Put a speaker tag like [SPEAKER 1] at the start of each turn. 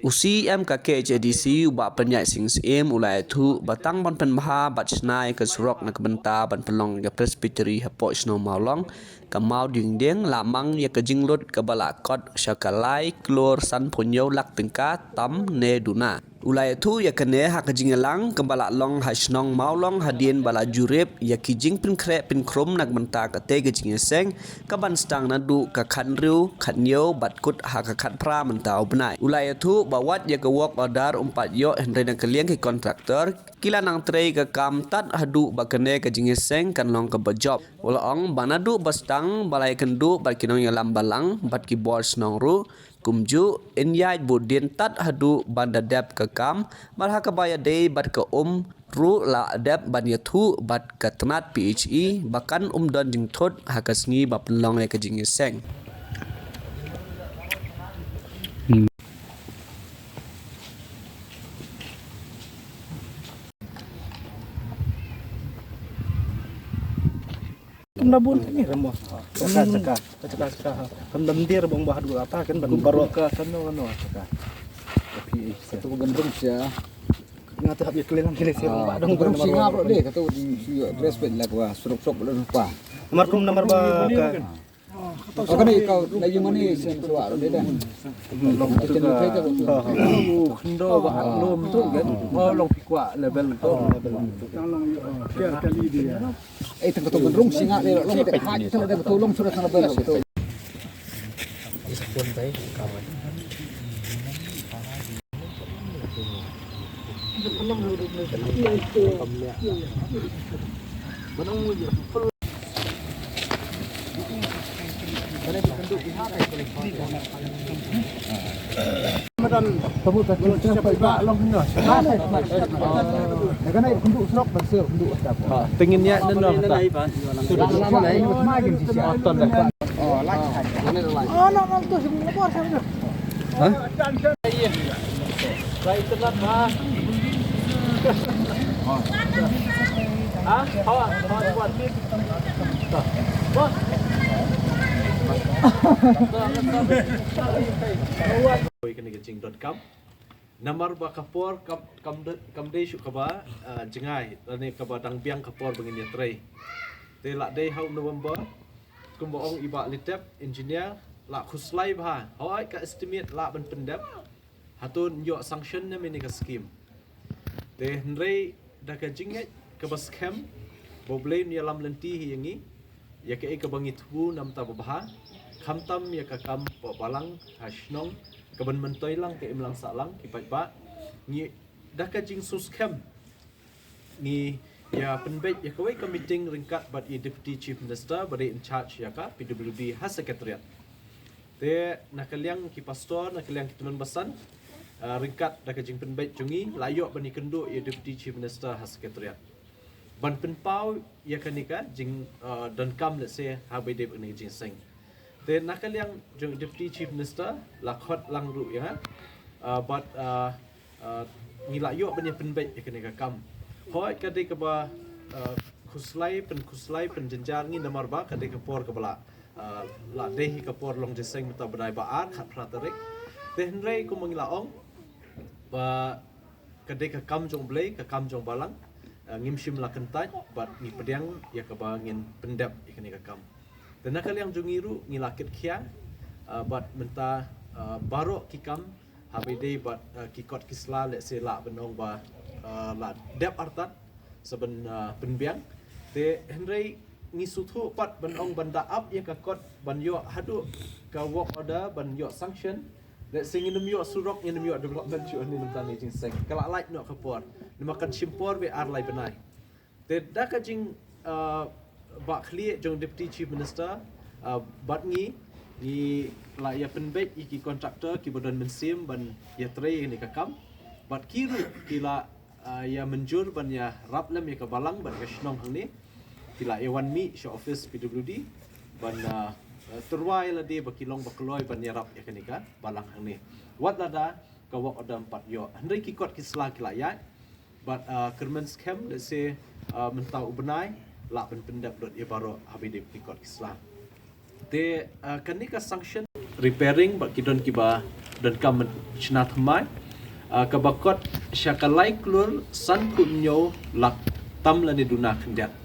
[SPEAKER 1] Usi em ka ke JDC ba penyai sing em ulai thu batang ban pen maha bat snai ke surok nak benta ban pelong ya presbytery hapo sno maulong ka mau ding deng lamang ya ke jinglot ka bala kot syakalai klor san punyo lak tengka tam ne duna ulai thu ya kene ha ka jingelang ka bala long ha snong maulong hadien bala jurep ya ki jing pin kre pin krom nak benta ka te ke jingeseng ka ban stang na du ka khan riu khan yo bat kut ha ka khat pra mentau benai ulai thu bawat ya ke work order umpat yo henry nak kaliang ke kontraktor kila nang trei ke kam tat hadu bakene ke jingeseng kan long ke bejob wala ong banadu bastang balai kendu bat kinong ya lambalang bat ki bol snong ru kumju inyai budin tat hadu banda dep ke kam malha ke baya dei bat ke ru la dep ban ya thu bat ke tenat PHE bahkan don jing thot ha ka sngi ba pelong ya ke jingeseng
[SPEAKER 2] Labun ni remo. Cakap. Kan bendir bang bah dua apa kan baru ke sana kan cakap. Tapi satu gendong sia. Ngata habis keliling sia dong
[SPEAKER 3] Berung singa bro deh kata di dress bed lah gua suruk-suruk belum lupa.
[SPEAKER 2] Nomor ba ka.
[SPEAKER 3] Oh kan kau lagi mana sen suara deh dah.
[SPEAKER 2] Long tu ka. Khndo ba lom tu kan. Oh long pikwa level tu. Yang kali dia.
[SPEAKER 3] Tengah tu berung singa deh long deh haji tu dah betul long surat sana betul betul.
[SPEAKER 2] Isapun baik kawan. Madan tebut sampai ba long ni.
[SPEAKER 3] Kan ai kunduk serok bersih kunduk sedap.
[SPEAKER 2] Tenginnya dan
[SPEAKER 3] Sudah selesai makin sisi
[SPEAKER 2] ton dah.
[SPEAKER 3] Oh lagi.
[SPEAKER 4] Oh, no, tu semua lapor sama.
[SPEAKER 2] Hah? Baik telat bah. Ah, hawa buat tip. Bos. Kini.com Namar ba kapor kam de shu kaba jengai lani kaba dang biang kapor bengin ya trei. Te lak dei hau November kumboong iba litep engineer lak khuslai bah. Hawai ka estimate lak ban pendap. Hatun yo sanction na mini ka scheme. Te hnrei da ka jingai kaba scam boblem ya lam lenti yangi ya ke ka bangit hu nam ta baha khamtam ya ka kam balang hasnong kaban mentoy lang ke imlang salang ipat ba ni dah ka jing sus scam ni ya penbet ya kawai ka meeting ringkat bat i deputy chief minister bari in charge ya ka PWD has secretariat te nakaliang ki pastor nakaliang ki tuan basan ringkat dah ka jing penbet jungi layok bani kendu ya deputy chief minister has secretariat ban penpau ya kanika jing dan kam let's say habai de ni jing sing te nakaliang jung deputy chief minister lakhot lang ru ya but ngilayok bani penbet ya kanika kam hoi kadai ka ba khuslai pen jenjar ngi namar ba kadai ka por ka bala la dehi ka por long jeseng mata badai baat khat pratarik te hnrei ku mangilaong ba kadai ka kam jong blai ka kam jong balang ngimshim la kentaj bat ni pedang ya ka ba ngin pendap ikani ka kam dan nakal yang jungiru ngilakit khia bat menta baro kikam habide bat kikot kisla le se la benong ba la dep artat saben penbiang te henrei ngisuthu pat benong banda up ya ka kot ban yo hadu ka work order ban yo sanction let sing in yo surok in yo development chu ni namtan ni jing seng kala like no kapor namakan simpor be ar lai benai te da ka jing ba khli jong deputy chief minister bat ngi ni la ya penbet iki kontraktor ki bodan mensim ban ya trei ni ka kam bat kiru kila ya menjur ban ya raplem ya ka balang ban ka shnong hang ni kila ewan mi show office PWD ban terwai la de bakilong bakloi ban ya rap ya kanika balang hang ni wat lada ka wak odam pat yo handai ki kot ki sla kila ya but kermen scam let's say mentau benai la pen pendap dot ya baro habide ki kot ki sla te kanika sanction repairing ba kidon kiba dan kam chna thmai ka bakot syakalai klur san kunyo lak tam la ni duna khnjat